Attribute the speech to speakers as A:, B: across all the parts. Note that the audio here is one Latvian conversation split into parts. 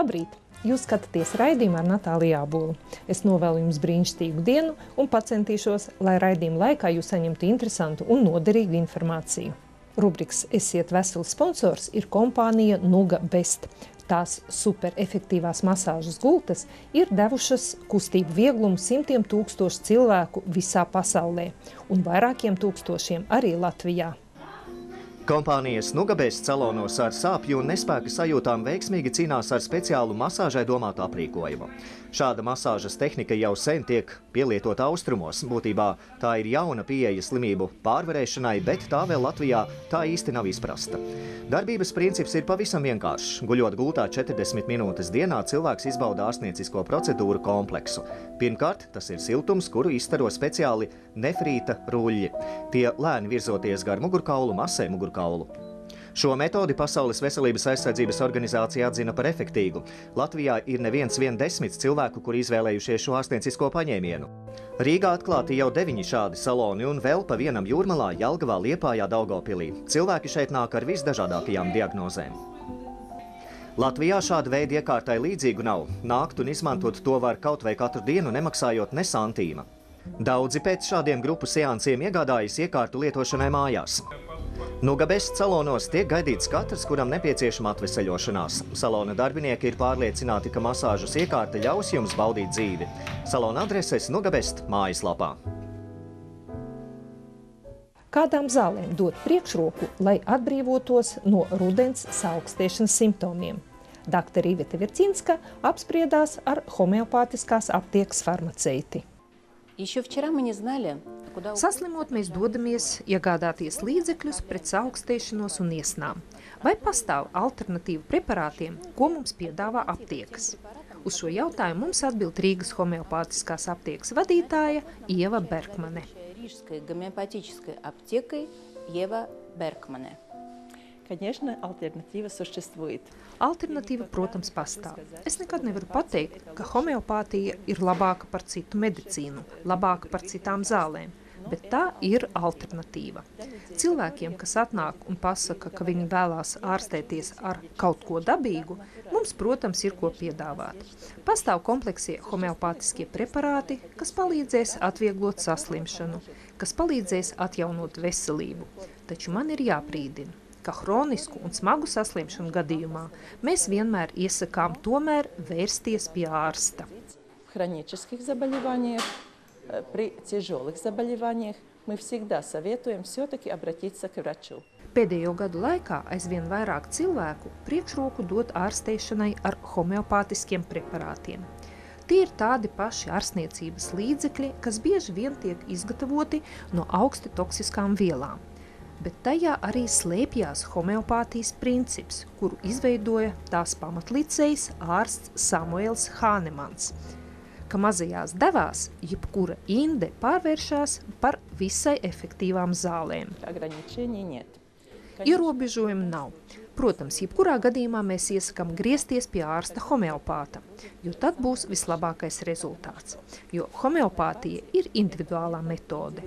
A: Labrīt! Jūs skatāties raidījumu ar Natāliju Ābolu. Es novēlu jums brīnišķīgu dienu un pacentīšos, lai raidījuma laikā jūs saņemtu interesantu un noderīgu informāciju. Rubrikas Esiet vesels sponsors ir kompānija Nuga Best. Tās superefektīvās masāžas gultas ir devušas kustību vieglumu simtiem tūkstošu cilvēku visā pasaulē un vairākiem tūkstošiem arī Latvijā.
B: Kompānijas Nuga Best salonos ar sāpju un nespēka sajūtām veiksmīgi cīnās ar speciālu masāžai domātu aprīkojumu. Šāda masāžas tehnika jau sen tiek pielietota austrumos. Būtībā tā ir jauna pieeja slimību pārvarēšanai, bet tā vēl Latvijā tā īsti nav izprasta. Darbības princips ir pavisam vienkāršs. Guļot gultā 40 minūtes dienā, cilvēks izbauda ārstniecisko procedūru kompleksu. Pirmkārt, tas ir siltums, kuru izstaro speciāli nefrīta ruļļi. Tie lēni virzoties gar mugurkaulu, masē mugurkaulu. Šo metodi Pasaules veselības aizsardzības organizācija atzina par efektīgu. Latvijā ir neviens 10 cilvēku, kuri izvēlējušies šo ārstniecisko paņēmienu. Rīgā atklāti jau 9 šādi saloni un vēl pa vienam Jūrmalā, Jelgavā, Liepājā, Daugavpilī. Cilvēki šeit nāk ar visdažādākajām diagnozēm. Latvijā šāda veida iekārtai līdzīgu nav. Nākt un izmantot to var kaut vai katru dienu, nemaksājot ne santīma. Daudzi pēc šādiem grupu seansiem iegādājas iekārtu lietošanai mājās. Nuga Best salonos tiek gaidīts katrs, kuram nepieciešama atveseļošanās. Salona darbinieki ir pārliecināti, ka masāžas iekārta ļaus jums baudīt dzīvi. Salona adreses Nuga Best mājaslapā.
A: Kādām zālēm dot priekšroku, lai atbrīvotos no rudens saaukstēšanas simptomiem? Dr. Iveta Vircinska apspriedās ar homeopātiskās aptiekas farmaceiti.
C: Saslimot, mēs dodamies iegādāties līdzekļus pret saaukstēšanos un iesnām. Vai pastāv alternatīva preparātiem, ko mums piedāvā aptiekas? Uz šo jautājumu mums atbild Rīgas homeopātiskās aptiekas vadītāja Ieva Berkmane. Alternatīva, protams, pastāv. Es nekad nevaru pateikt, ka homeopātija ir labāka par citu medicīnu, labāka par citām zālēm, bet tā ir alternatīva. Cilvēkiem, kas atnāk un pasaka, ka viņi vēlās ārstēties ar kaut ko dabīgu, mums, protams, ir ko piedāvāt. Pastāv kompleksie homeopātiskie preparāti, kas palīdzēs atvieglot saslimšanu, kas palīdzēs atjaunot veselību. Taču man ir jābrīdina, ka hronisku un smagu saslimšanu gadījumā mēs vienmēr iesakām tomēr vērsties pie ārsta. Pēdējo gadu laikā aizvien vairāk cilvēku priekšroku dod ārstēšanai ar homeopātiskiem preparātiem. Tie ir tādi paši ārstniecības līdzekļi, kas bieži vien tiek izgatavoti no augsti toksiskām vielām. Bet tajā arī slēpjās homeopātijas princips, kuru izveidoja tās pamatlicējs ārsts Samuels Hānemans, ka mazajās devās jebkura inde pārvēršās par visai efektīvām zālēm. Ierobežojumu nav. Protams, jebkurā gadījumā mēs iesakām griezties pie ārsta homeopāta, jo tad būs vislabākais rezultāts, jo homeopātija ir individuālā metode.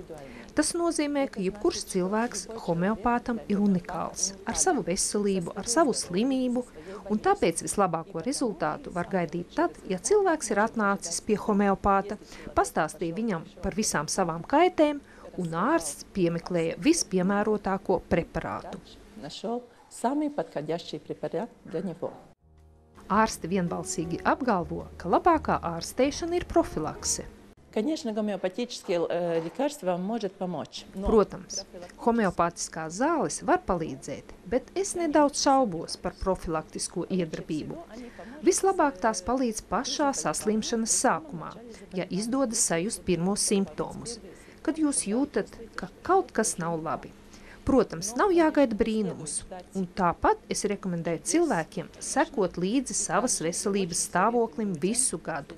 C: Tas nozīmē, ka jebkurš cilvēks homeopātam ir unikāls, ar savu veselību, ar savu slimību, un tāpēc vislabāko rezultātu var gaidīt tad, ja cilvēks ir atnācis pie homeopāta, pastāstīja viņam par visām savām kaitēm, un ārsts piemeklēja vispiemērotāko preparātu. Ārsti vienbalsīgi apgalvo, ka labākā ārstēšana ir profilakse. Protams, homeopātiskās zāles var palīdzēt, bet es nedaudz šaubos par profilaktisko iedarbību. Vislabāk tās palīdz pašā saslimšanas sākumā, ja izdodas sajust pirmos simptomus, kad jūs jūtat, ka kaut kas nav labi. Protams, nav jāgaida brīnumus, un tāpat es rekomendēju cilvēkiem sekot līdzi savas veselības stāvoklim visu gadu.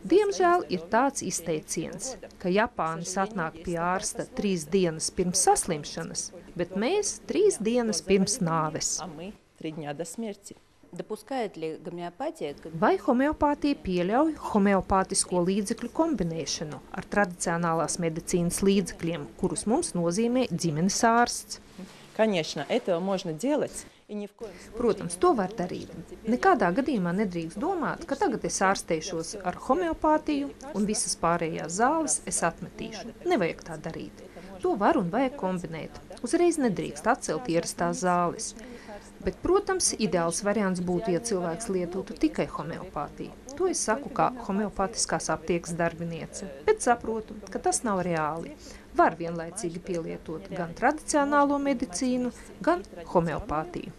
C: Diemžēl ir tāds izteiciens, ka Japānis atnāk pie ārsta 3 dienas pirms saslimšanas, bet mēs 3 dienas pirms nāves. Vai homeopātija pieļauj homeopātisko līdzekļu kombinēšanu ar tradicionālās medicīnas līdzekļiem, kurus mums nozīmē ģimenes ārsts? Protams, to var darīt. Nekādā gadījumā nedrīkst domāt, ka tagad es ārstēšos ar homeopātiju un visas pārējās zāles es atmetīšu. Nevajag tā darīt. To var un vajag kombinēt. Uzreiz nedrīkst atcelt ierastās zāles. Bet, protams, ideāls variants būtu, ja cilvēks lietotu tikai homeopātiju. To es saku kā homeopātiskās aptiekas darbiniece, bet saprotu, ka tas nav reāli. Var vienlaicīgi pielietot gan tradicionālo medicīnu, gan homeopātiju.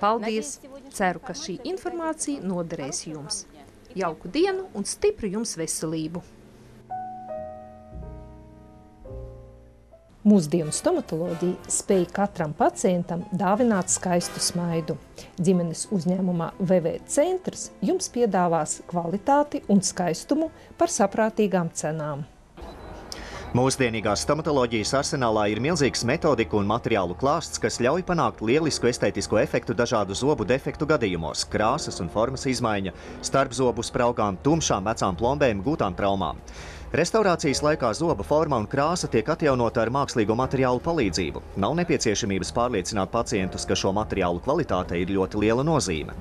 C: Paldies! Ceru, ka šī informācija noderēs jums. Jauku dienu un stipru jums veselību!
A: Mūsdienu stomatoloģija spēj katram pacientam dāvināt skaistu smaidu. Ģimenes uzņēmumā VV centrs jums piedāvās kvalitāti un skaistumu par saprātīgām cenām.
B: Mūsdienīgās stomatoloģijas arsenālā ir milzīgs metodiku un materiālu klāsts, kas ļauj panākt lielisku estētisko efektu dažādu zobu defektu gadījumos, krāsas un formas izmaiņa, starpzobu spraugām, tumšām vecām plombēm, gūtām traumām. Restaurācijas laikā zoba forma un krāsa tiek atjaunota ar mākslīgo materiālu palīdzību. Nav nepieciešamības pārliecināt pacientus, ka šo materiālu kvalitāte ir ļoti liela nozīme.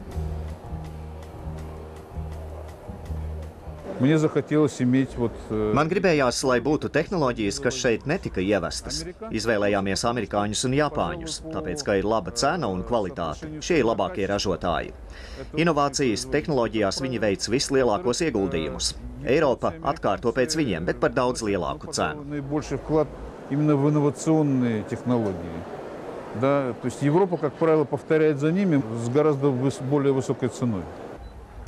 B: Man gribējās, lai būtu tehnoloģijas, kas šeit netika ievestas. Izvēlējāmies amerikāņus un japāņus, tāpēc, ka ir laba cena un kvalitāte. Šie ir labākie ražotāji. Inovācijas tehnoloģijās viņi veic vislielākos ieguldījumus. Eiropa atkārto pēc viņiem, bet par daudz lielāku cenu.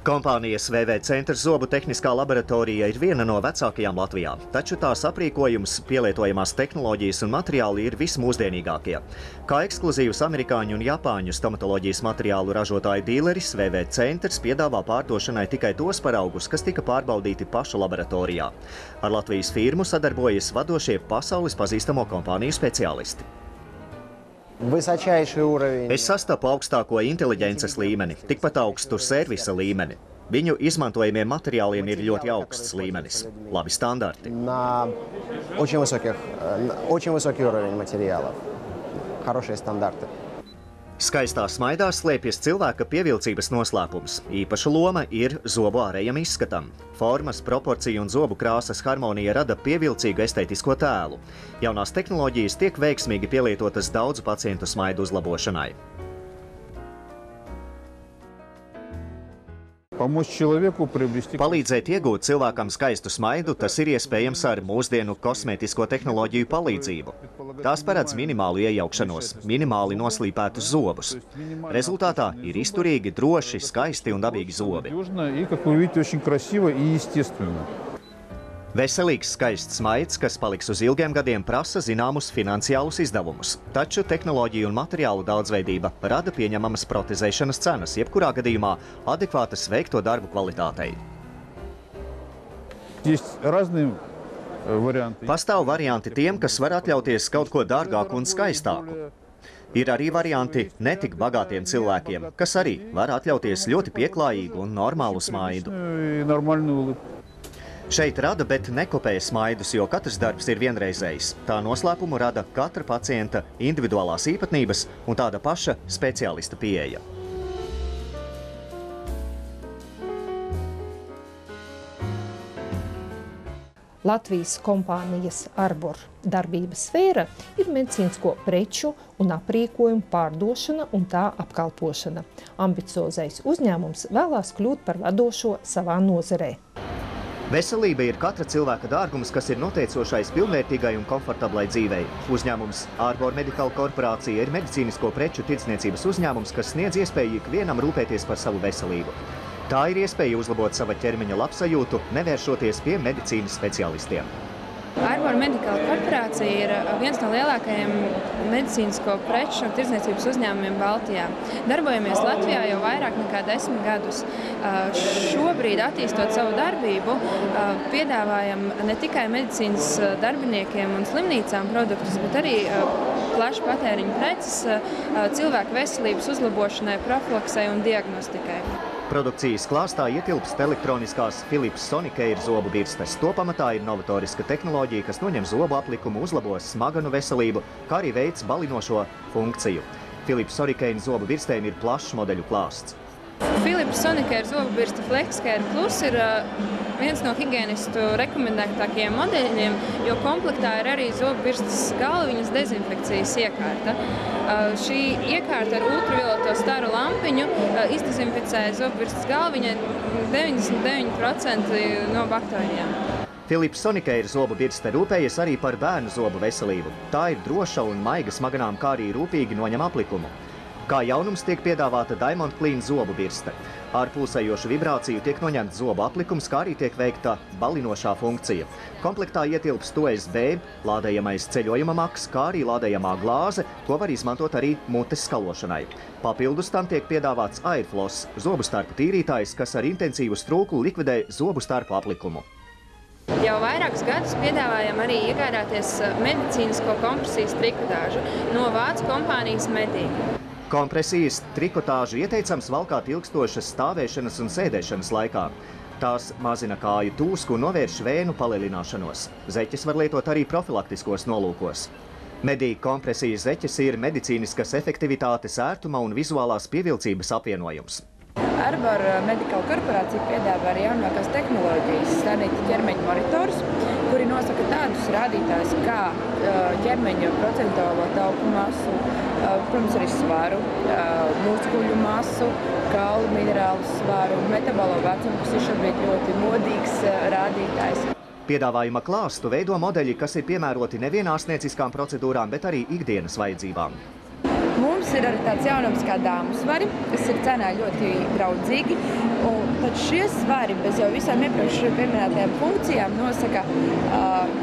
B: Kompānijas VV centrs zobu tehniskā laboratorija ir viena no vecākajām Latvijā, taču tās aprīkojums, pielietojamās tehnoloģijas un materiāli ir vismūsdienīgākie. Kā ekskluzīvs amerikāņu un japāņu stomatoloģijas materiālu ražotāju dīleris, VV centrs piedāvā pārdošanai tikai tos paraugus, kas tika pārbaudīti pašu laboratorijā. Ar Latvijas firmu sadarbojas vadošie pasaules pazīstamo kompāniju speciālisti. Es sastapu augstāko inteliģences līmeni, tikpat augstu servisa līmeni. Viņu izmantojamiem materiāliem ir ļoti augsts līmenis, labi standarti. Skaistā smaidā slēpjas cilvēka pievilcības noslēpums. Īpaša loma ir zobu ārējam izskatam. Formas, proporcija un zobu krāsas harmonija rada pievilcīgu estētisko tēlu. Jaunās tehnoloģijas tiek veiksmīgi pielietotas daudzu pacientu smaidu uzlabošanai. Palīdzēt iegūt cilvēkam skaistu smaidu, tas ir iespējams ar mūsdienu kosmētisko tehnoloģiju palīdzību. Tās paredz minimālu iejaukšanos, minimāli noslīpētus zobus. Rezultātā ir izturīgi, droši, skaisti un dabīgi zobi. Veselīgs, skaists smaids, kas paliks uz ilgiem gadiem, prasa zināmus finansiālus izdevumus. Taču tehnoloģiju un materiālu daudzveidība rada pieņemamas protezēšanas cenas, jebkurā gadījumā adekvātas veikto darbu kvalitātei. Pastāv varianti tiem, kas var atļauties kaut ko dārgāku un skaistāku. Ir arī varianti netik bagātiem cilvēkiem, kas arī var atļauties ļoti pieklājīgu un normālu smaidu. Šeit rada, bet nekopē smaidus, jo katrs darbs ir vienreizējs. Tā noslēpumu rada katra pacienta individuālās īpatnības un tāda paša speciālista pieeja.
A: Latvijas kompānijas Arbor darbības sfēra ir medicīnisko preču un aprīkojumu pārdošana un tā apkalpošana. Ambiciozais uzņēmums vēlās kļūt par vadošo savā nozarē.
B: Veselība ir katra cilvēka dārgums, kas ir noteicošais pilnvērtīgai un komfortablai dzīvei. Uzņēmums Arbor Medical korporācija ir medicīnisko preču tirdzniecības uzņēmums, kas sniedz iespēju ikvienam rūpēties par savu veselību. Tā ir iespēja uzlabot sava ķermeņa labsajūtu, nevēršoties pie medicīnas speciālistiem.
D: Arbor Medical korporācija ir viens no lielākajiem medicīnisko preču un tirdzniecības uzņēmumiem Baltijā. Darbojamies Latvijā jau vairāk nekā 10 gadus. Šobrīd, attīstot savu darbību, piedāvājam ne tikai medicīnas darbiniekiem un slimnīcām produktus, bet arī plašu patēriņu preces cilvēku veselības uzlabošanai, profilaksei un diagnostikai.
B: Produkcijas klāstā ietilpst elektroniskās Philips Sonicare zobu birstes. To pamatā ir novatoriska tehnoloģija, kas noņem zobu aplikumu, uzlabos smaganu veselību, kā arī veids balinošo funkciju. Philips Sonicare zobu birstēm ir plašs modeļu klāsts.
D: Philips Sonicare zobu birste FlexCare Plus ir viens no higienistu rekomendētākajiem modeļiem, jo komplektā ir arī zobu birstes galviņas dezinfekcijas iekārta. Šī iekārta ar ultravioleto staru lampiņu izdezinficē zobu birstes galviņai 99% no baktērijām.
B: Philips Sonicare zobu birste rūpējas arī par bērnu zobu veselību. Tā ir droša un maiga smaganām, kā arī rūpīgi noņem aplikumu. Kā jaunums tiek piedāvāta Diamond Clean zobu birste. Ar pulsējošu vibrāciju tiek noņemts zobu aplikums, kā arī tiek veikta balinošā funkcija. Komplektā ietilpst USB, lādējamais ceļojuma maks, kā arī lādējamā glāze, ko var izmantot arī mutes skalošanai. Papildus tam tiek piedāvāts Airfloss, zobu starpu tīrītājs, kas ar intensīvu strūklu likvidē zobu starpu aplikumu.
D: Jau vairākus gadus piedāvājam arī iegādāties medicīnisko kompresijas trikotāžu no vācu kompānijas Medī.
B: Kompresijas trikotāžu ieteicams valkāt ilgstošas stāvēšanas un sēdēšanas laikā. Tās mazina kāju tūsku un novērš vēnu palielināšanos. Zeķes var lietot arī profilaktiskos nolūkos. Medī kompresijas zeķes ir medicīniskas efektivitātes, ērtuma un vizuālās pievilcības apvienojums.
E: Arbor Medical korporācija piedāvā arī jaunākās tehnoloģijas, stādīti ķermeņa monitors, kuri nosaka tādus rādītājus kā ķermeņa procentuālo tauku masu, protams, arī svaru, muskuļu masu, kaulu minerālu svaru, metabolo vecumu, kas ir šobrīd ļoti modīgs rādītājs.
B: Piedāvājuma klāstu veido modeļi, kas ir piemēroti nevien ārstnieciskām procedūrām, bet arī ikdienas vajadzībām.
E: Mums ir arī tāds jaunums kā dāmu svari, kas ir cenā ļoti draudzīgi, un tad šie svari bez jau visām iepriekš pieminētajām funkcijām nosaka,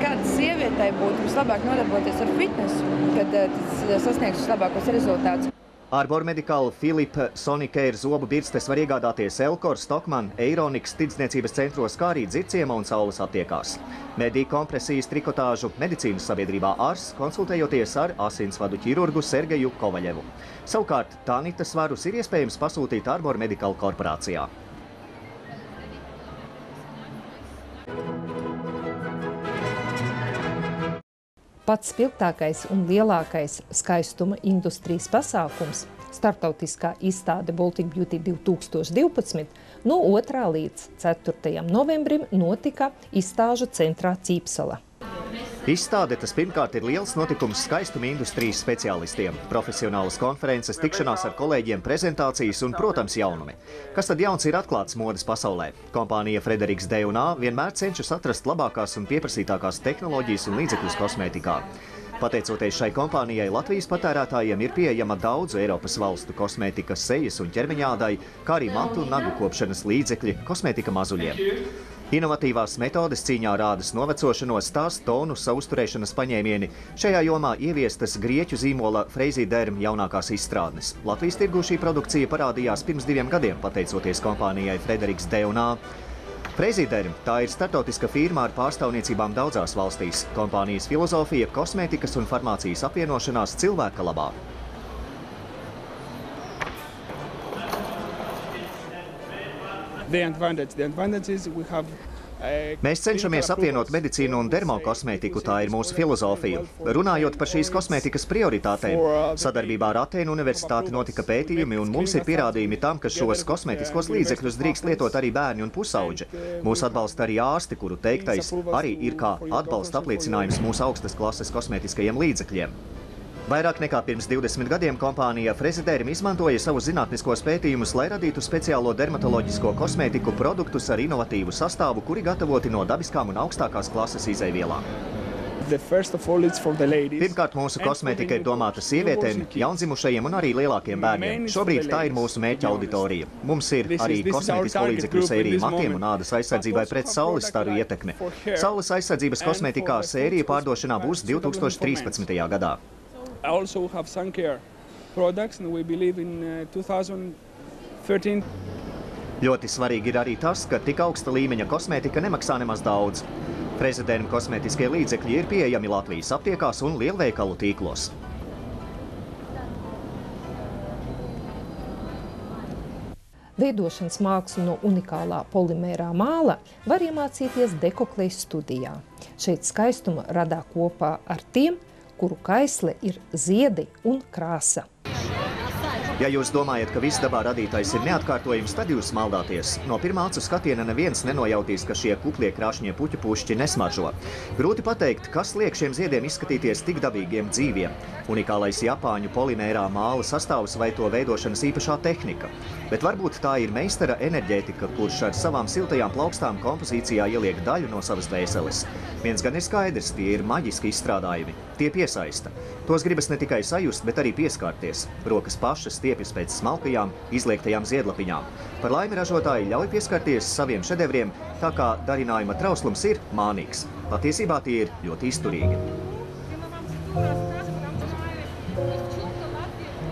E: kāda sievietei būtu vislabāk nodarboties ar fitnesu, kad tas sasniegs vislabākos rezultātus.
B: Arbor Medical Philips Sonicare zobu birstes var iegādāties Elkor, Stockmann, Eironix tirdzniecības centros, kā arī Dzirciema un Saules aptiekās. Medī kompresijas trikotāžu medicīnas sabiedrībā Ars, konsultējoties ar asinsvadu ķirurgu Sergeju Kovaļevu. Savukārt Tanita svarus ir iespējams pasūtīt Arbor Medical korporācijā.
A: Pats spilgtākais un lielākais skaistuma industrijas pasākums – starptautiskā izstāde Baltic Beauty 2012 no 2. līdz 4. novembrim notika izstāžu centrā Cīpsala.
B: Izstāde tas pirmkārt ir liels notikums skaistuma industrijas speciālistiem, profesionālas konferences, tikšanās ar kolēģiem, prezentācijas un, protams, jaunumi. Kas tad jauns ir atklāts modes pasaulē? Kompānija Frederiks D&A vienmēr cenšas atrast labākās un pieprasītākās tehnoloģijas un līdzekļus kosmētikā. Pateicoties šai kompānijai, Latvijas patērētājiem ir pieejama daudzu Eiropas valstu kosmētikas sejas un ķermeņādai, kā arī matu un nagu kopšanas līdzekļi kosmētika mazuļiem. Inovatīvās metodes cīņā ar ādas novecošanos, tās tonusa uzturēšanas paņēmieni. Šajā jomā ieviestas grieķu zīmola Frasiderm jaunākās izstrādnes. Latvijas tirgū šī produkcija parādījās pirms 2 gadiem, pateicoties kompānijai Frederiks D&A. Frasiderm tā ir startautiska firma ar pārstāvniecībām daudzās valstīs. Kompānijas filozofija – kosmētikas un farmācijas apvienošanās cilvēka labā. Mēs cenšamies apvienot medicīnu un dermokosmētiku, tā ir mūsu filozofija. Runājot par šīs kosmētikas prioritātēm, sadarbībā ar Atēnu universitāti notika pētījumi, un mums ir pierādījumi tam, ka šos kosmētiskos līdzekļus drīkst lietot arī bērni un pusauģi. Mūs atbalsta arī ārsti, kuru teiktais arī ir kā atbalsta apliecinājums mūsu augstas klases kosmētiskajiem līdzekļiem. Vairāk nekā pirms 20 gadiem kompānija Frasiderm izmantoja savus zinātniskos pētījumus, lai radītu speciālo dermatoloģisko kosmētiku produktus ar inovatīvu sastāvu, kuri gatavoti no dabiskām un augstākās klases izejvielām. Pirmkārt, mūsu kosmētika ir domāta sievietēm, jaundzimušajiem un arī lielākiem bērniem. Šobrīd tā ir mūsu mērķa auditorija. Mums ir arī kosmētisko līdzekļu sērija matiem un ādas aizsardzībai pret saules staru ietekmi. Saules aizsardzības kosmētikā sērija pārdošanā būs 2013. gadā.
F: Also have sun care products, and we believe in 2013.
B: Ļoti svarīgi ir arī tas, ka tik augsta līmeņa kosmētika nemaksā nemaz daudz. Frasiderm kosmētiskie līdzekļi ir pieejami Latvijas aptiekās un lielveikalu tīklos.
A: Veidošanas mākslu no unikālā polimērā māla var iemācīties Dekoklejas studijā. Šeit skaistumu radā kopā ar tiem, kuru kaisle ir ziedi un krāsa.
B: Ja jūs domājat, ka viss dabā radītais ir neatkārtojums, tad jūs maldāties. No pirmā acu skatiena neviens nenojautīs, ka šie kuplie krāšņie puķu pušķi nesmaržo. Grūti pateikt, kas liek šiem ziediem izskatīties tik dabīgiem dzīviem. Unikālais Japāņu polimērā māla sastāvs vai to veidošanas īpašā tehnika. Bet varbūt tā ir meistara enerģētika, kurš ar savām siltajām plaukstām kompozīcijā ieliek daļu no savas dvēseles. Viens gan ir skaidrs, tie ir maģiski izstrādājumi. Tie piesaista. Tos gribas ne tikai sajust, bet arī pieskārties. Rokas pašas stiepjas pēc smalkajām, izliektajām ziedlapiņām. Par laimi ražotāji ļauj pieskarties saviem šedevriem, tā kā darinājuma trauslums ir mānīgs. Patiesībā tie ir ļoti izturīgi.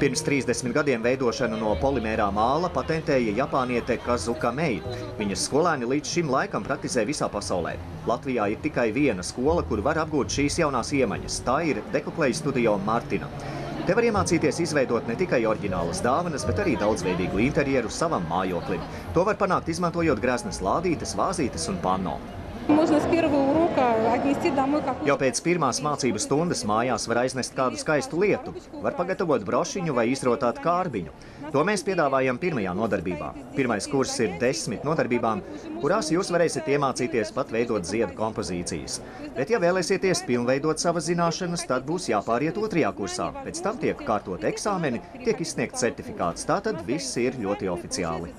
B: Pirms 30 gadiem veidošanu no polimērā māla patentēja japāniete Kazuka Mei. Viņas skolēni līdz šim laikam praktizē visā pasaulē. Latvijā ir tikai viena skola, kur var apgūt šīs jaunās iemaņas. Tā ir Dekoklejas studio Martina. Te var iemācīties izveidot ne tikai oriģinālas dāvanas, bet arī daudzveidīgu interjeru savam mājoklim. To var panākt izmantojot greznas lādītes, vāzītes un panno. Jau pēc pirmās mācību stundas mājās var aiznest kādu skaistu lietu. Var pagatavot brošiņu vai izrotāt kārbiņu. To mēs piedāvājam pirmajā nodarbībā. Pirmais kurs ir 10 nodarbībām, kurās jūs varēsiet iemācīties pat veidot ziedu kompozīcijas. Bet, ja vēlēsieties pilnveidot savas zināšanas, tad būs jāpāriet otrajā kursā. Pēc tam tiek kārtot eksāmeni, tiek izsniegts certifikāts. Tātad viss ir ļoti oficiāli.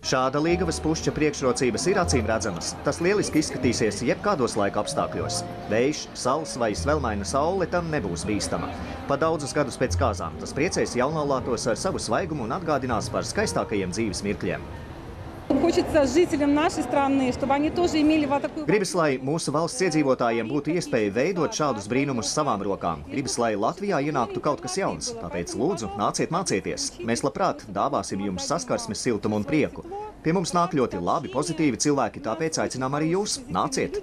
B: Šāda līgavas pušķa priekšrocības ir acīm redzamas. Tas lieliski izskatīsies jebkādos laika apstākļos. Vējš, saules vai svelmaina saule tam nebūs bīstama. Pa daudzus gadus pēc kāzām tas priecēs jaunlaulātos ar savu svaigumu un atgādinās par skaistākajiem dzīves mirkļiem. Gribas, lai mūsu valsts iedzīvotājiem būtu iespēja veidot šādus brīnumus savām rokām. Gribas, lai Latvijā ienāktu kaut kas jauns. Tāpēc lūdzu, nāciet mācieties. Mēs labprāt dāvāsim jums saskarsmes siltumu un prieku. Pie mums nāk ļoti labi, pozitīvi cilvēki, tāpēc aicinām arī jūs. Nāciet!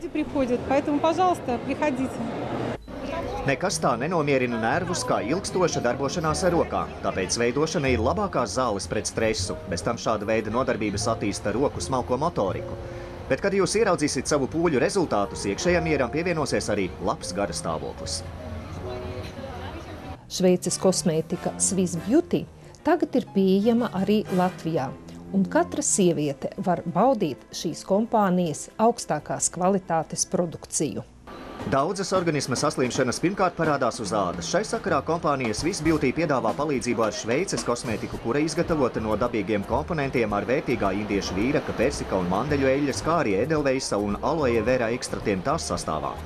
B: Nekas tā nenomierina nervus kā ilgstoša darbošanās ar rokām. Tāpēc veidošana ir labākās zāles pret stresu. Bez tam šāda veida nodarbības attīsta roku smalko motoriku. Bet, kad jūs ieraudzīsiet savu pūļu rezultātus, iekšējam mieram pievienosies arī labs garastāvoklis.
A: Šveices kosmētika Swiss Beauty tagad ir pieejama arī Latvijā. Un katra sieviete var baudīt šīs kompānijas augstākās kvalitātes produkciju.
B: Daudzas organisma saslimšanas pirmkārt parādās uz ādas. Šai sakarā kompānija Swiss Beauty piedāvā palīdzību ar Šveices kosmētiku, kura izgatavota no dabīgiem komponentiem ar vērtīgā indiešu vīraka, persika un mandeļu eļļas, kā arī edelveisa un aloe vera ekstratiem tās sastāvā.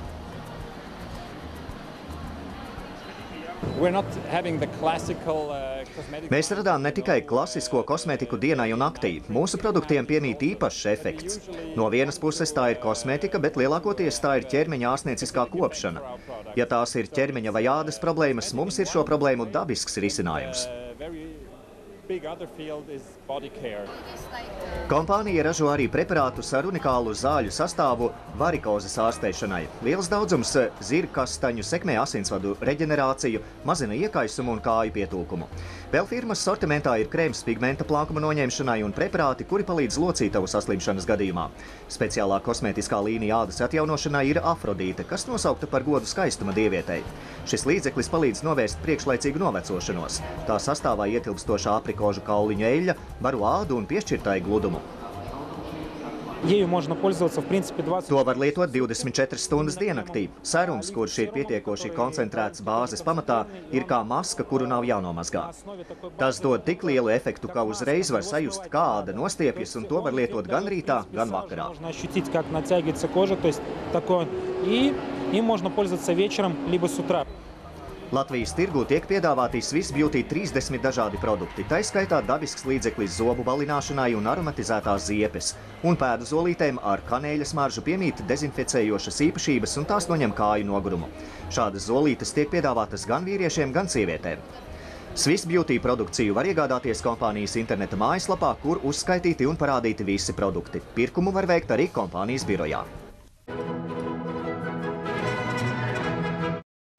B: Mēs radām ne tikai klasisko kosmētiku dienai un naktī. Mūsu produktiem piemīt īpašs efekts. No vienas puses tā ir kosmētika, bet lielākoties tā ir ķermeņa ārstnieciskā kopšana. Ja tās ir ķermeņa vai ādas problēmas, mums ir šo problēmu dabisks risinājums. Kompānija ražo arī preparātus ar unikālu zāļu sastāvu varikozes ārstēšanai. Liels daudzums zirgkastaņu sekmē asinsvadu reģenerāciju, mazina iekaisumu un kāju pietūkumu. Vēl firmas sortimentā ir krēms pigmenta plānkuma noņemšanai un preparāti, kuri palīdz locītavu saslimšanas gadījumā. Speciālā kosmētiskā līnija ādas atjaunošanai ir Afrodīte, kas nosaukta par godu skaistuma dievietei. Šis līdzeklis palīdz novērst priekšlaicīgu novecošanos. Tā sastāvā ietilpstošā aprikožu kauliņu eļļa, baru ādu un piešķirtai gludumu. To var lietot 24 stundas diennaktī. Serums, kurš ir pietiekoši koncentrēts bāzes pamatā, ir kā maska, kuru nav jānomazgā. Tas dod tik lielu efektu, ka uzreiz var sajust, kā āda nostiepjas, un to var lietot gan rītā, gan vakarā. Latvijas tirgū tiek piedāvāti Swiss Beauty 30 dažādi produkti, tai skaitā dabisks līdzeklis zobu balināšanai un aromatizētās ziepes, un pēdu zolītēm ar kanēļa smaržu piemīt dezinficējošas īpašības un tās noņem kāju nogurumu. Šādas zolītes tiek piedāvātas gan vīriešiem, gan sievietēm. Swiss Beauty produkciju var iegādāties kompānijas interneta mājaslapā, kur uzskaitīti un parādīti visi produkti. Pirkumu var veikt arī kompānijas birojā.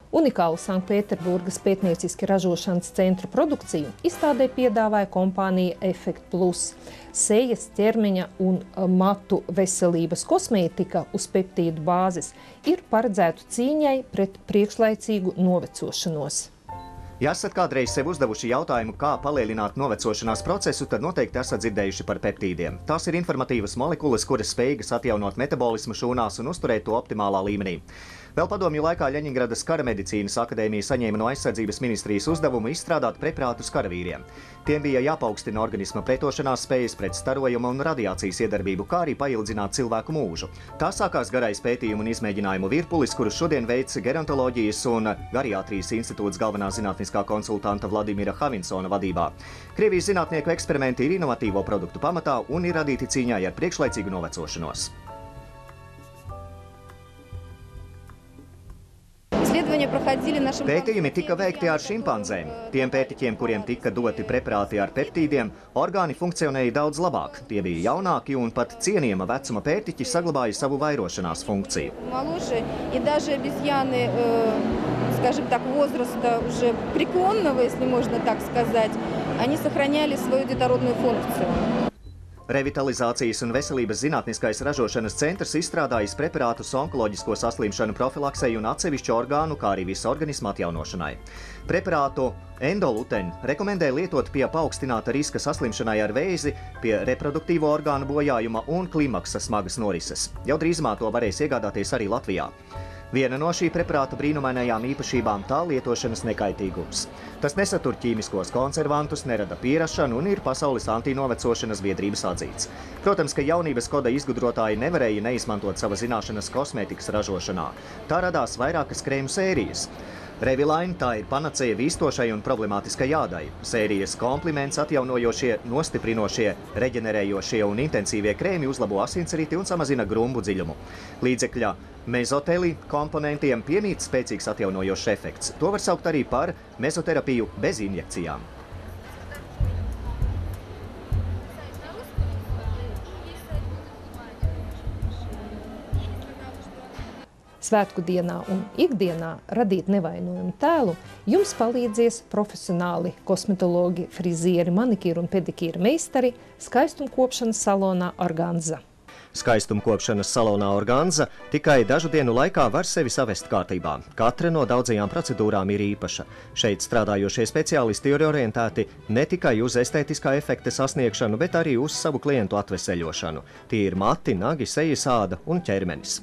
A: Unikālu Sanktpēterburgas pētnieciski ražošanas centru produkciju izstādē piedāvāja kompānija Effect Plus. Sejas, ķermeņa un matu veselības kosmētika uz peptīdu bāzes ir paredzētu cīņai pret priekšlaicīgu novecošanos.
B: Ja esat kādreiz sev uzdevuši jautājumu, kā palielināt novecošanās procesu, tad noteikti esat dzirdējuši par peptīdiem. Tās ir informatīvas molekulas, kuras spējīgas atjaunot metabolismu šūnās un uzturēt to optimālā līmenī. Vēl padomju laikā Ļeņingradas Karamedicīnas akadēmija saņēma no aizsardzības ministrijas uzdevumu izstrādāt preparātus karavīriem. Tiem bija jāpaukstina organisma pretošanās spējas pret starojuma un radiācijas iedarbību, kā arī paildzināt cilvēku mūžu. Tā sākās garais pētījumu un izmēģinājumu virpulis, kurus šodien veic Gerontoloģijas un Gariatrijas institūts galvenā zinātniskā konsultanta Vladimira Havinsona vadībā. Krievijas zinātnieku eksperimenti ir inovatīvo produktu pamatā un ir radīti cīņai ar priekšlaicīgu novecošanos. Pētījumi tika veikti ar šimpanzēm. Tiem pētiķiem, kuriem tika doti preparāti ar peptīdiem, orgāni funkcionēja daudz labāk. Tie bija jaunāki un pat cienījama vecuma pētiķi saglabāja savu vairošanās funkciju.
G: Скажем так, возраста уже преклонного, если можно так сказать, они сохраняли свою детородную функцию.
B: Revitalizācijas un veselības zinātniskais ražošanas centrs izstrādājis preparātus onkoloģisko saslimšanu profilaksei un atsevišķu orgānu, kā arī visa organisma atjaunošanai. Preparātu endoluten rekomendē lietot pie paaugstināta riska saslimšanai ar vēzi, pie reproduktīvo orgānu bojājuma un klimaksa smagas norises. Jau drīzumā to varēs iegādāties arī Latvijā. Viena no šī preparāta brīnumainajām īpašībām tā lietošanas nekaitīgums. Tas nesatur ķīmiskos konservantus, nerada pierašanu un ir pasaules antinovecošanas biedrības atzīts. Protams, ka jaunības koda izgudrotāji nevarēja neizmantot sava zināšanas kosmētikas ražošanā. Tā radās vairākas krēmu sērijas. Reviline tā ir panacēja vīstošai un problemātiskai ādai. Sērijas kompliments atjaunojošie, nostiprinošie, reģenerējošie un intensīvie krēmi uzlabo asinsriti un samazina grumbu dziļumu. Līdzekļa mezoteli komponentiem piemīt spēcīgs atjaunojošs efekts. To var saukt arī par mezoterapiju bez injekcijām.
A: Svētku dienā un ikdienā radīt nevainojumu tēlu jums palīdzies profesionāli kosmetologi, frizieri, manikīru un pedikīra meistari skaistumkopšanas salonā Organza.
B: Skaistumkopšanas salonā Organza tikai dažu dienu laikā var sevi savest kārtībā. Katra no daudzajām procedūrām ir īpaša. Šeit strādājošie speciālisti ir orientēti ne tikai uz estētiskā efekta sasniegšanu, bet arī uz savu klientu atveseļošanu. Tie ir mati, nagi, sejas āda un ķermenis.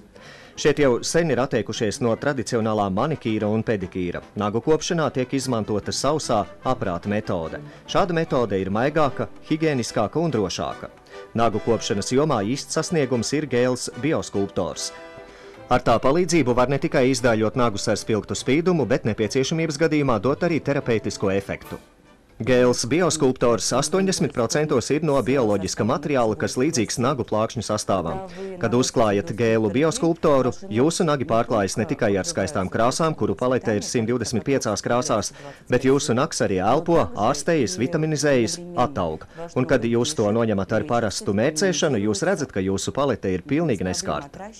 B: Šeit jau sen ir atteikušies no tradicionālā manikīra un pedikīra. Nagu kopšanā tiek izmantota sausā aprāta metode. Šāda metode ir maigāka, higieniskāka un drošāka. Nagu kopšanas jomā īsts sasniegums ir gēls bioskulptors. Ar tā palīdzību var ne tikai izdāļot nagus ar spilgtu spīdumu, bet nepieciešamības gadījumā dot arī terapeitisko efektu. Gēls bioskulptors 80% ir no bioloģiska materiāla, kas līdzīgs nagu plākšņu sastāvam. Kad uzklājat gēlu bioskulptoru, jūsu nagi pārklājas ne tikai ar skaistām krāsām, kuru palete ir 125 krāsās, bet jūsu nags arī elpo, ārstējas, vitaminizējas, attaug. Un kad jūs to noņemat ar parastu mērcēšanu, jūs redzat, ka jūsu palete ir pilnīgi neskārta.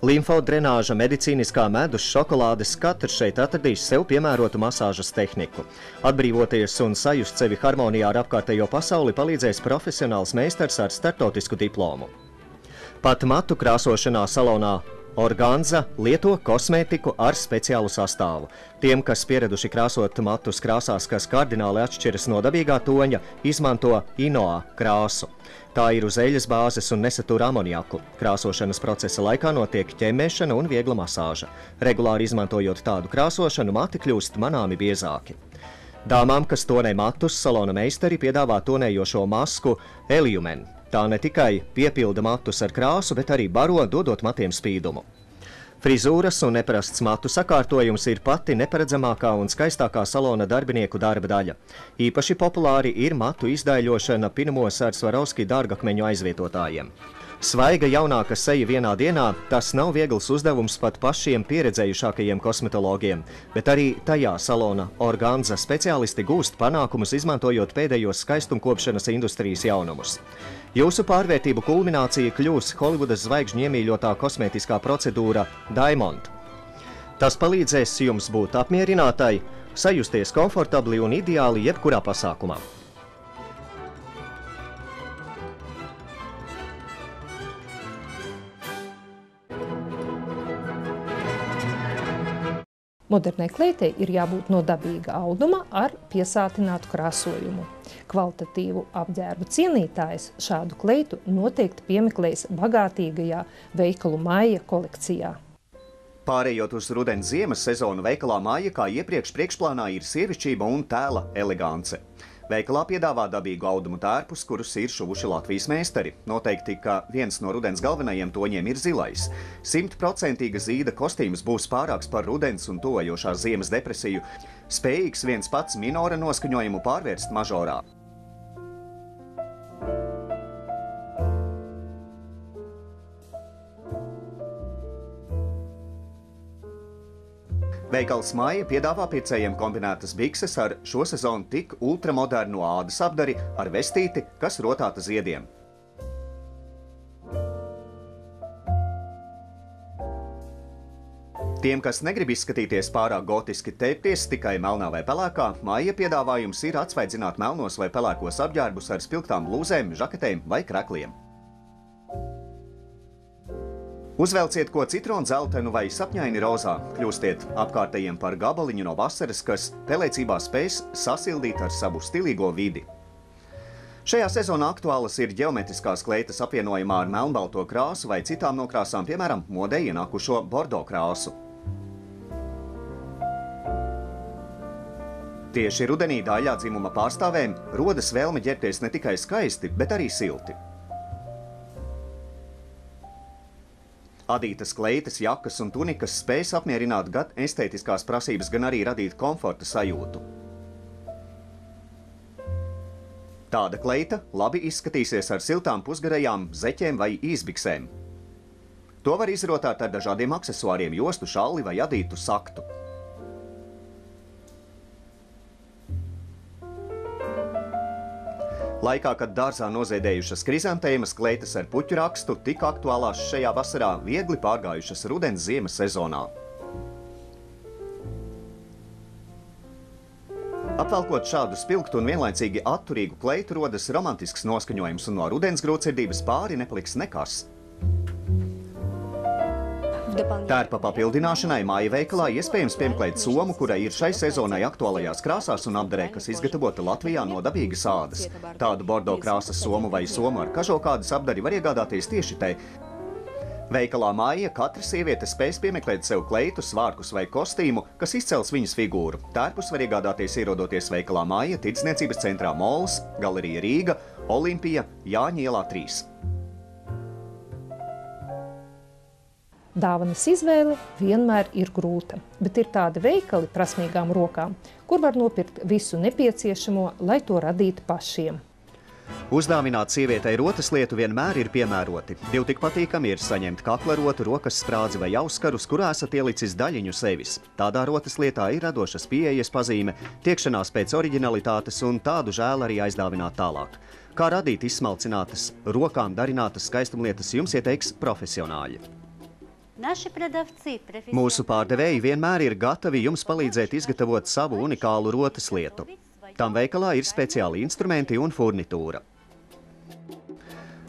B: Limfodrenāža, medicīniskā medus, šokolādes, katrs šeit atradīs sev piemērotu masāžas tehniku. Atbrīvoties un sajust sevi harmonijā ar apkārtējo pasauli palīdzēs profesionāls meistars ar startautisku diplomu. Pat matu krāsošanā salonā Organza lieto kosmētiku ar speciālu sastāvu. Tiem, kas pieraduši krāsot matus krāsās, kas kardināli atšķiras no dabīgā toņa, izmanto inoa krāsu. Tā ir uz eļas bāzes un nesatur amoniaku. Krāsošanas procesa laikā notiek ķemmēšana un viegla masāža. Regulāri izmantojot tādu krāsošanu, mati kļūst manāmi biezāki. Dāmām, kas tonē matus, salona meistari piedāvā tonējošo masku Eliumen. Tā ne tikai piepilda matus ar krāsu, bet arī baro, dodot matiem spīdumu. Frizūras un neparasts matu sakārtojums ir pati neparedzamākā un skaistākā salona darbinieku darba daļa. Īpaši populāri ir matu izdaiļošana pinumos ar Svarovski dārgakmeņu aizvietotājiem. Svaiga jaunāka seja vienā dienā – tas nav viegls uzdevums pat pašiem pieredzējušākajiem kosmetologiem, bet arī tajā salona Organza speciālisti gūst panākumus, izmantojot pēdējos skaistumkopšanas industrijas jaunumus. Jūsu pārvērtību kulminācija kļūs Holivudas zvaigžņu iemīļotā kosmētiskā procedūra Diamond. Tas palīdzēs jums būt apmierinātai, sajusties komfortabli un ideāli jebkurā pasākumā.
A: Modernai kleitai ir jābūt no dabīga auduma ar piesātinātu krāsojumu. Kvalitatīvu apģērbu cienītājs šādu kleitu noteikti piemeklēs bagātīgajā veikalu Maija kolekcijā.
B: Pārējot uz rudens ziemas sezonu, veikalā Maija kā iepriekš priekšplānā ir sievišķība un tēla elegance. Veikalā piedāvā dabīgu audumu tērpus, kurus ir šuvuši Latvijas meistari. Noteikti, ka viens no rudens galvenajiem toņiem ir zilais. 100% zīda kostīms būs pārāks par rudens un tojošās ziemas depresiju, spējīgs viens pats minora noskaņojumu pārvērst mažorā. Veikals Maija piedāvā pircējiem kombinētas bikses ar šo sezonu tik ultramodernu ādas apdari ar vestīti, kas rotāta ziediem. Tiem, kas negrib izskatīties pārāk gotiski tēpties tikai melnā vai pelēkā, Maija piedāvājums ir atsvaidzināt melnos vai pelēkos apģērbus ar spilgtām blūzēm, žaketēm vai krekliem. Uzvelciet ko citronu zeltainu vai sapņaini rozā, kļūstiet apkārtējiem par gabaliņu no vasaras, kas pelēcībā spēs sasildīt ar savu stilīgo vidi. Šajā sezonā aktuālas ir ģeometriskās kleitas apvienojumā ar melnbalto krāsu vai citām nokrāsām, piemēram, modē ienākušo bordo krāsu. Tieši rudenī daļā dzimuma pārstāvēm rodas vēlme ģērbties ne tikai skaisti, bet arī silti. Adītas kleitas, jakas un tunikas spējas apmierināt gan estētiskās prasības, gan arī radīt komforta sajūtu. Tāda kleita labi izskatīsies ar siltām pusgarajām zeķēm vai īsbiksēm. To var izrotāt ar dažādiem aksesuāriem, jostu, šalli vai adītu saktu. Laikā, kad dārzā noziedējušas krizantēmas, kleitas ar puķu rakstu tik aktuālās šajā vasarā viegli pārgājušas rudens ziemas sezonā. Apvelkot šādu spilgtu un vienlaicīgi atturīgu kleitu rodas romantisks noskaņojums, un no rudens grūtsirdības pāri nepaliks nekas. Tērpa papildināšanai Maija veikalā iespējams piemeklēt somu, kurai ir šai sezonai aktuālajās krāsās un apdarē, kas izgatavota Latvijā no dabīgas ādas. Tādu bordo krāsas somu vai somu ar kažokādas apdari var iegādāties tieši te. Veikalā Maija katra sieviete spēs piemeklēt sev kleitu, svārkus vai kostīmu, kas izcels viņas figūru. Tērpus var iegādāties ierodoties veikalā Maija, tirdzniecības centrā Mols, Galerija Rīga, Olimpija, Jāņa ielā 3.
A: Dāvanas izvēle vienmēr ir grūta, bet ir tādi veikali prasmīgām rokām, kur var nopirkt visu nepieciešamo, lai to radītu pašiem.
B: Uzdāvināt sievietei rotas lietu vienmēr ir piemēroti. Divi tik patīkami ir saņemt kakla rotu, rokas sprādzi vai auskarus, kurā esat ielicis daļiņu sevis. Tādā rotas lietā ir radošas pieejas pazīme, tiekšanās pēc oriģinalitātes un tādu žēl arī aizdāvināt tālāk. Kā radīt izsmalcinātas, rokām darinātas skaistumlietas jums ieteiks profesionāļi. Mūsu pārdevēji vienmēr ir gatavi jums palīdzēt izgatavot savu unikālu rotas lietu. Tam veikalā ir speciāli instrumenti un furnitūra.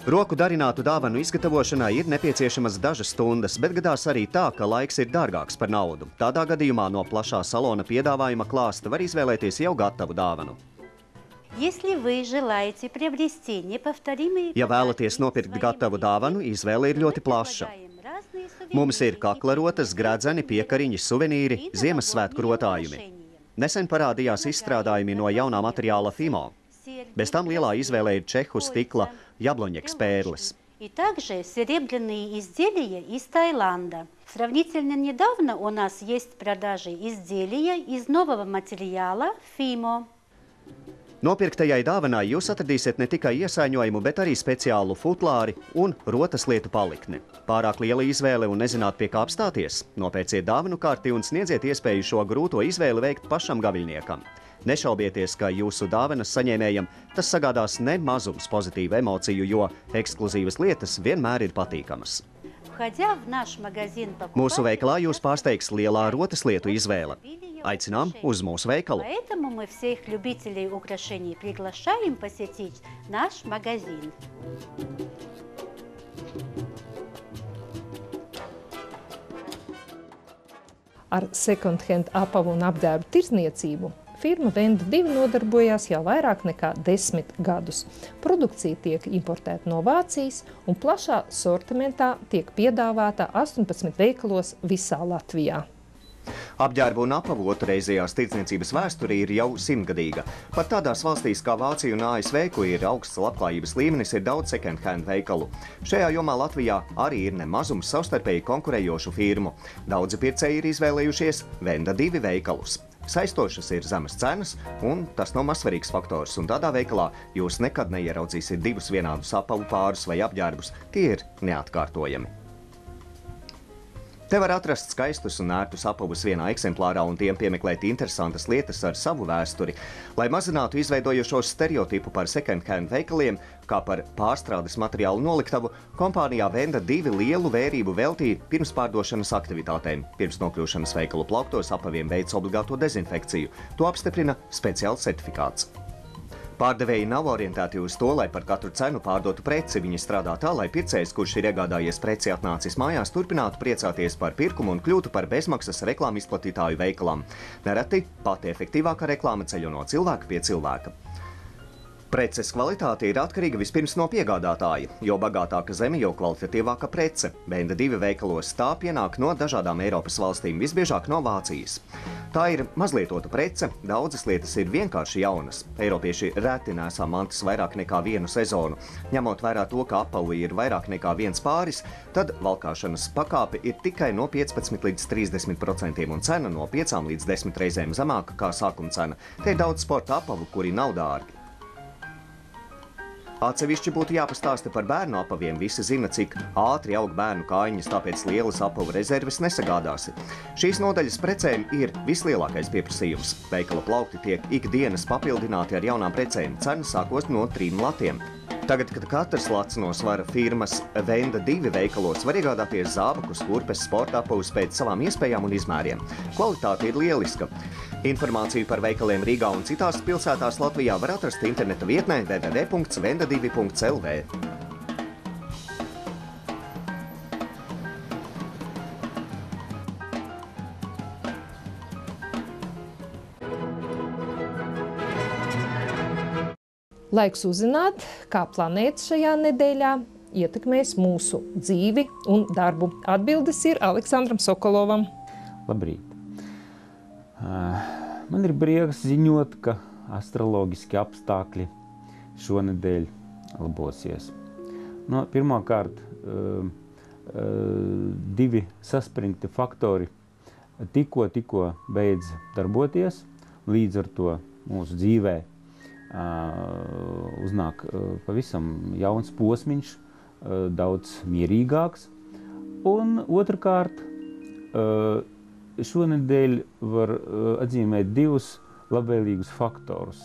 B: Roku darinātu dāvanu izgatavošanai ir nepieciešamas dažas stundas, bet gadās arī tā, ka laiks ir dārgāks par naudu. Tādā gadījumā no plašā salona piedāvājuma klāsta var izvēlēties jau gatavu dāvanu. Ja vēlaties nopirkt gatavu dāvanu, izvēle ir ļoti plaša. Mums ir kaklarotas, gredzeni, piekariņi, suvenīri, Ziemassvētku rotājumi. Nesen parādījās izstrādājumi no jaunā materiāla Fimo. Bez tam lielā izvēlē ir čehu stikla jabloņeks pērles.
H: Сравнительно недавно у нас есть в продаже изделия из нового материала Fimo.
B: Nopirktajai dāvanai jūs atradīsiet ne tikai iesaiņojumu, bet arī speciālu futlāri un rotas lietu palikni. Pārāk liela izvēle un nezināt, pie kā apstāties? Nopērciet dāvanu karti un sniedziet iespēju šo grūto izvēli veikt pašam gaviļniekam. Nešaubieties, ka jūsu dāvanas saņēmējam tas sagādās ne mazums pozitīvu emociju, jo ekskluzīvas lietas vienmēr ir patīkamas.
H: Входя в наш магазин,
B: Mūsu veikalā jūs pārsteigs lielā rotaslietu izvēle. Aicinām uz mūsu veikalu.
H: Поэтому мы всех любителей украшений приглашаем посетить наш магазин.
A: Ar second-hand apavu un apģērbu tirzniecību firma Venda 2 nodarbojās jau vairāk nekā 10 gadus. Produkcija tiek importēta no Vācijas un plašā sortimentā tiek piedāvāta 18 veikalos visā Latvijā.
B: Apģērbu un apavu otrreizējās tirdzniecības vēsture ir jau 100-gadīga. Pat tādās valstīs kā Vācija un ASV, kur ir augsts labklājības līmenis, ir daudz second-hand veikalu. Šajā jomā Latvijā arī ir nemazums savstarpēji konkurējošu firmu. Daudzi pircēji ir izvēlējušies Venda 2 veikalus. Saistošas ir zemes cenas, un tas nav mazsvarīgs faktors, un tādā veikalā jūs nekad neieraudzīsiet divus vienādus apavu pārus vai apģērbus. Tie ir neatkārtojami. Te var atrast skaistus un ērtus apavus vienā eksemplārā un tiem piemeklēt interesantas lietas ar savu vēsturi. Lai mazinātu izveidojušos stereotipu par second-hand veikaliem, kā par pārstrādes materiālu noliktavu, kompānijā Venda 2 lielu vērību veltīja pirmspārdošanas aktivitātēm. Pirms nokļūšanas veikalu plauktos apaviem veic obligāto dezinfekciju. To apstiprina speciāls certifikāts. Pārdevēji nav orientēti uz to, lai par katru cenu pārdotu preci. Viņi strādā tā, lai pircējs, kurš ir iegādājies preci atnācis mājās, turpinātu priecāties par pirkumu un kļūtu par bezmaksas reklāmu izplatītāju veikalam. Nereti pati efektīvākā reklāma ceļo no cilvēka pie cilvēka. Preces kvalitāte ir atkarīga vispirms no piegādātāja. Jo bagātāka zeme, jo kvalitatīvāka prece. Venda 2 veikalos tā pienāk no dažādām Eiropas valstīm, visbiežāk no Vācijas. Tā ir mazlietota prece, daudzas lietas ir vienkārši jaunas. Eiropieši reti nesā mantas vairāk nekā vienu sezonu. Ņemot vērā to, ka apavu ir vairāk nekā viens pāris, tad valkāšanas pakāpe ir tikai no 15 līdz 30% un cena no 5 līdz 10 reizēm zemāka kā sākuma cena. Te ir daudz sporta apavu, kuri nav dārgi. Atsevišķi būtu jāpastāsta par bērnu apaviem. Visi zina, cik ātri aug bērnu kājiņas, tāpēc lielas apavu rezerves nesagādāsi. Šīs nodaļas precēm ir vislielākais pieprasījums. Veikala plaukti tiek ikdienas papildināti ar jaunām precēm, cenas sākot no 3 latiem. Tagad, kad katrs lats no svara firmas Venda 2 veikalos, var iegādāties zābakus, kurpes, sporta apavus pēc savām iespējām un izmēriem. Kvalitāte ir lieliska. Informāciju par veikaliem Rīgā un citās pilsētās Latvijā var atrast interneta vietnē www.venda2.lv.
A: Laiks uzzināt, kā planēta šajā nedēļā ietekmēs mūsu dzīvi un darbu. Atbildes ir Aleksandram Sokolovam.
I: Labrīt! Man ir prieks ziņot, ka astroloģiski apstākļi šonedēļ labosies. Pirmkārt, 2 saspringti faktori tikko beidz darboties, līdz ar to mūsu dzīvē uznāk pavisam jauns posmiņš, daudz mierīgāks. Un otrkārt, šonedēļ var atzīmēt 2 labvēlīgus faktorus.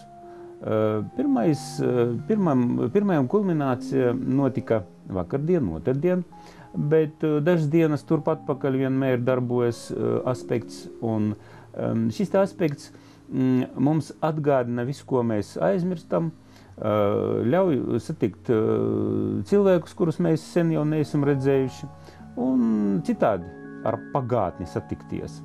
I: Pirmajam kulminācija notika vakardien, otrdien, bet dažas dienas turpat pakaļ vienmēr darbojas aspekts, un šis aspekts mums atgādina visu, ko mēs aizmirstam, ļauj satikt cilvēkus, kurus mēs sen jau neesam redzējuši, un citādi ar pagātni satikties.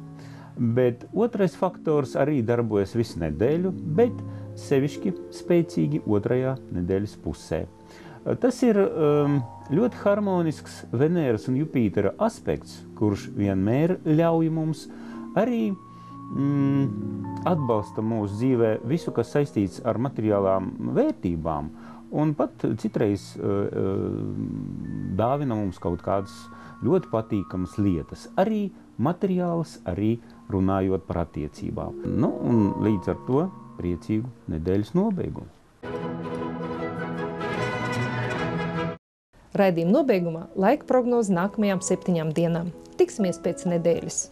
I: Bet otrais faktors arī darbojas visu nedēļu, bet sevišķi spēcīgi otrajā nedēļas pusē. Tas ir ļoti harmonisks Venēras un Jupītera aspekts, kurš vienmēr ļauj mums arī atbalsta mūsu dzīvē visu, kas saistīts ar materiālām vērtībām, un pat citreiz dāvina mums kaut kādas ļoti patīkamas lietas, arī materiālas, arī runājot par attiecībām. Un līdz ar to priecīgu nedēļas nobeigumu.
A: Raidījuma nobeigumā laika prognoze nākamajām 7 dienām. Tiksimies pēc nedēļas!